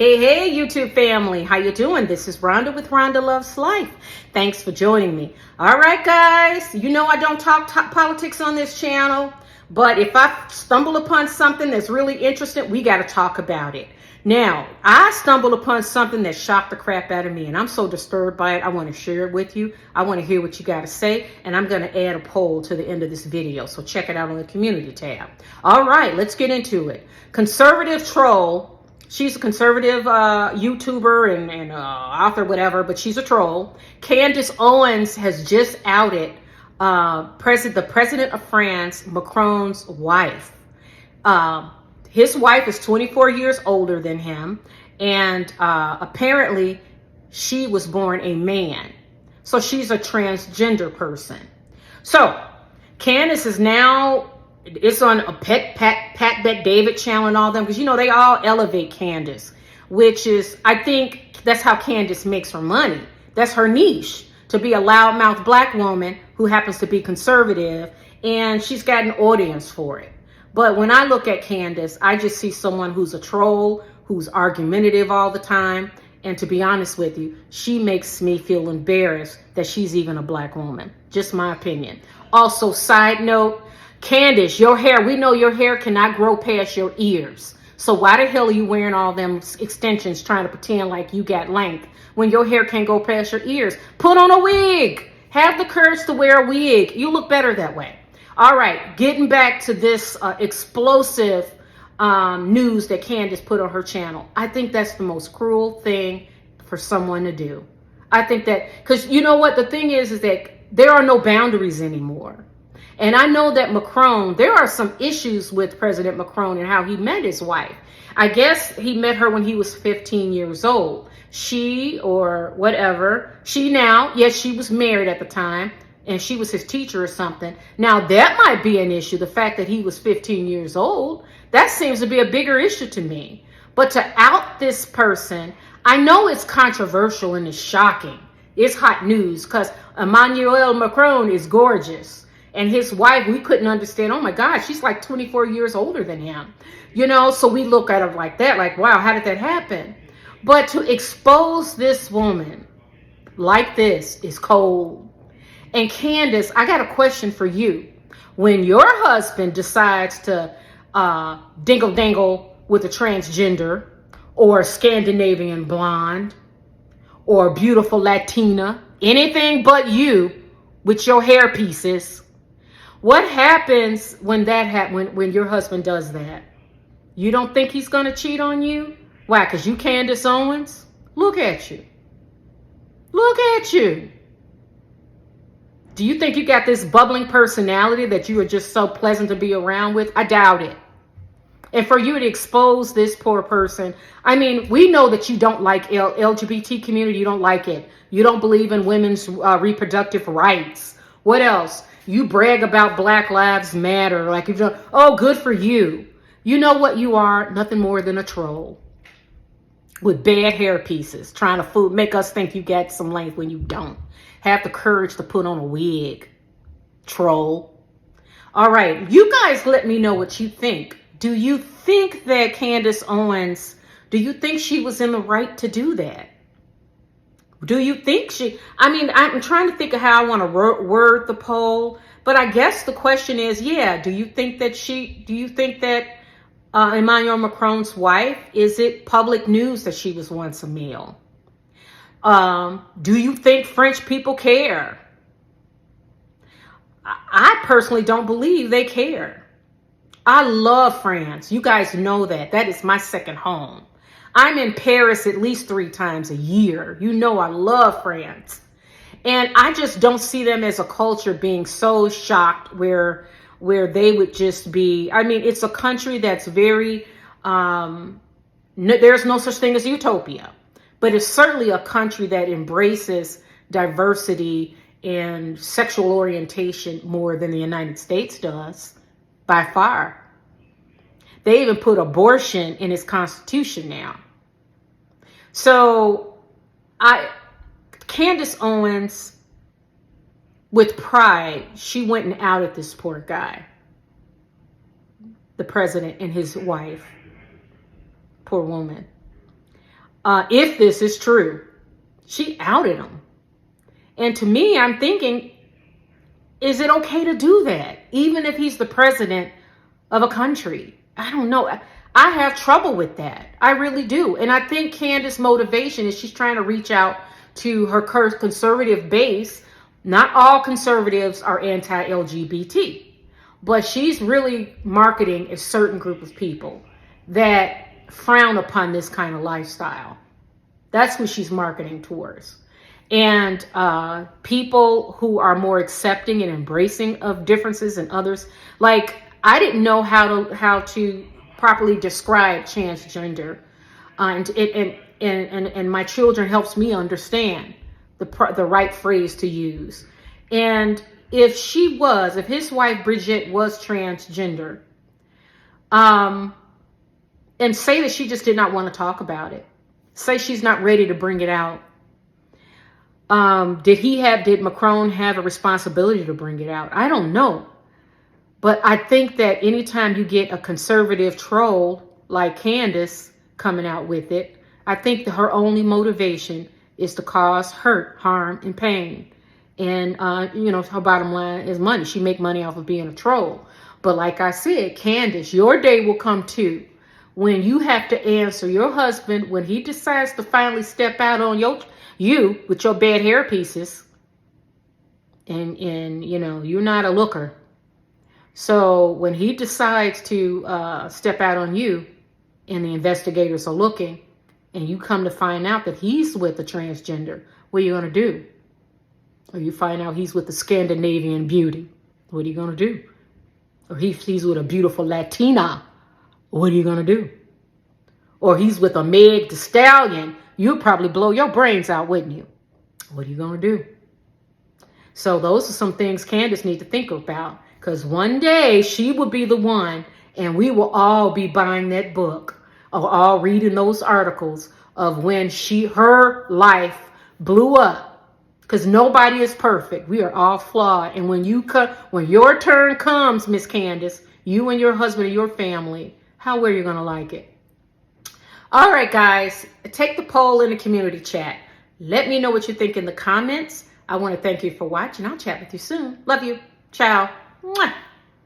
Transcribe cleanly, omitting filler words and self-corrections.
Hey, YouTube family. How you doing? This is Rhonda with Rhonda Loves Life. Thanks for joining me. All right, guys. You know I don't talk politics on this channel, but if I stumble upon something that's really interesting, we got to talk about it. Now, I stumbled upon something that shocked the crap out of me, and I'm so disturbed by it. I want to share it with you. I want to hear what you got to say, and I'm going to add a poll to the end of this video, so check it out on the community tab. All right, let's get into it. Conservative troll. She's a conservative YouTuber and author, whatever, but she's a troll. Candace Owen has just outed the president of France, Macron's wife. His wife is 24 years older than him, and apparently she was born a man. So she's a transgender person. So Candace is now... It's on a Pat Bet David channel and all them, because, you know, they all elevate Candace, which is, I think that's how Candace makes her money. That's her niche, to be a loudmouth black woman who happens to be conservative, and she's got an audience for it. But when I look at Candace, I just see someone who's a troll, who's argumentative all the time. And to be honest with you, she makes me feel embarrassed that she's even a black woman. Just my opinion. Also, side note, Candace, your hair, we know your hair cannot grow past your ears. So why the hell are you wearing all them extensions trying to pretend like you got length when your hair can't go past your ears? Put on a wig. Have the courage to wear a wig. You look better that way. All right, getting back to this explosive news that Candace put on her channel. I think that's the most cruel thing for someone to do. I think that, because you know what? The thing is that there are no boundaries anymore. And I know that Macron, there are some issues with President Macron and how he met his wife. I guess he met her when he was 15 years old. She, or whatever, she now, yes, she was married at the time, and she was his teacher or something. Now, that might be an issue, the fact that he was 15 years old. That seems to be a bigger issue to me. But to out this person, I know it's controversial and it's shocking. It's hot news because Emmanuel Macron is gorgeous. And his wife, we couldn't understand, oh my God, she's like 24 years older than him. You know, so we look at her like that, like, wow, how did that happen? But to expose this woman like this is cold. And Candace, I got a question for you. When your husband decides to dingle-dangle with a transgender or Scandinavian blonde or beautiful Latina, anything but you with your hair pieces, what happens when when your husband does that? You don't think he's going to cheat on you? Why? Because you Candace Owens? Look at you. Look at you. Do you think you got this bubbling personality that you are just so pleasant to be around with? I doubt it. And for you to expose this poor person, I mean, we know that you don't like LGBT community. You don't like it. You don't believe in women's reproductive rights. What else? You brag about Black Lives Matter. Like, you've done, oh, good for you. You know what you are? Nothing more than a troll with bad hair pieces, trying to make us think you got some length when you don't. Have the courage to put on a wig, troll. All right, you guys let me know what you think. Do you think that Candace Owens, do you think she was in the right to do that? Do you think I'm trying to think of how I want to word the poll, but I guess the question is, yeah, do you think that Emmanuel Macron's wife, is it public news that she was once a male? Do you think French people care? I personally don't believe they care. I love France. You guys know that. That is my second home. I'm in Paris at least 3 times a year. You know I love France. And I just don't see them as a culture being so shocked where they would just be, I mean, it's a country that's very, there's no such thing as utopia. But it's certainly a country that embraces diversity and sexual orientation more than the United States does, by far. They even put abortion in its constitution now. So, Candace Owens, with pride, she went and outed this poor guy, the president and his wife. Poor woman. if this is true. She outed him. And to me, I'm thinking, is it okay to do that? Even if he's the president of a country? I don't know. I have trouble with that. I really do. And I think Candace's motivation is she's trying to reach out to her conservative base. Not all conservatives are anti-LGBT, but she's really marketing a certain group of people that frown upon this kind of lifestyle. That's what she's marketing towards. And people who are more accepting and embracing of differences and others. Like, I didn't know how to properly describe transgender, and my children helps me understand the right phrase to use. And if his wife Bridgette was transgender, and say that she just did not want to talk about it, say she's not ready to bring it out, did Macron have a responsibility to bring it out? I don't know. But I think that anytime you get a conservative troll like Candace coming out with it, I think that her only motivation is to cause hurt, harm, and pain. And, her bottom line is money. She make money off of being a troll. But like I said, Candace, your day will come too, when you have to answer your husband when he decides to finally step out on you with your bad hair pieces. And you're not a looker. So when he decides to step out on you and the investigators are looking and you come to find out that he's with a transgender, what are you going to do? Or you find out he's with a Scandinavian beauty, what are you going to do? Or he's with a beautiful Latina, what are you going to do? Or he's with a Meg Thee Stallion, you'll probably blow your brains out, wouldn't you? What are you going to do? So those are some things Candace needs to think about. Because one day she will be the one, and we will all be buying that book or all reading those articles of when her life blew up. Because nobody is perfect. We are all flawed. And when your turn comes, Miss Candace, you and your husband and your family, how are you going to like it? All right, guys, take the poll in the community chat. Let me know what you think in the comments. I want to thank you for watching. I'll chat with you soon. Love you. Ciao. Mwah.